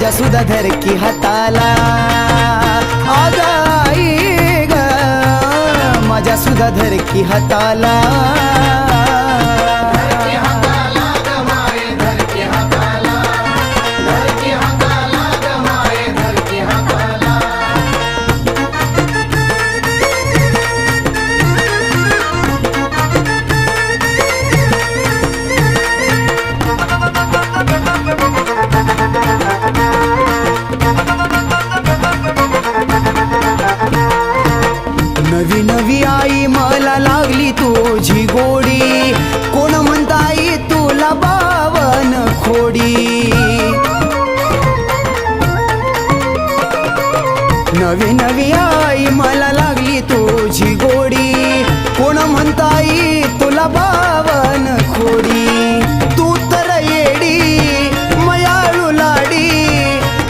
माझ्या सुद्धा धरकी हाताला अग आई ग माझ्या सुद्धा धरकी हाताला नवी नवी आई मला लागली तुझी गोडी कोण म्हणताई तुला बावन खोडी नवी नवी आई मला लागली तुझी गोडी कोण म्हणताई तुला बावन खोडी तू तर येडी मयाळू लाडी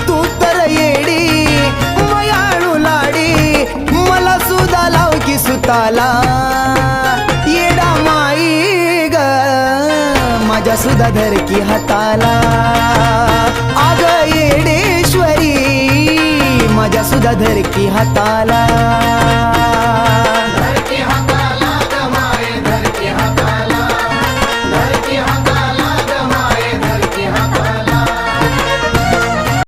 तू तर येडी मयाळू लाडी मला सुद्धा लाव की सुताला येडा माई ग माझ्या सुद्धा धरकी हाताला अग येडेश्वरी माझ्या सुद्धा धरकी हाताला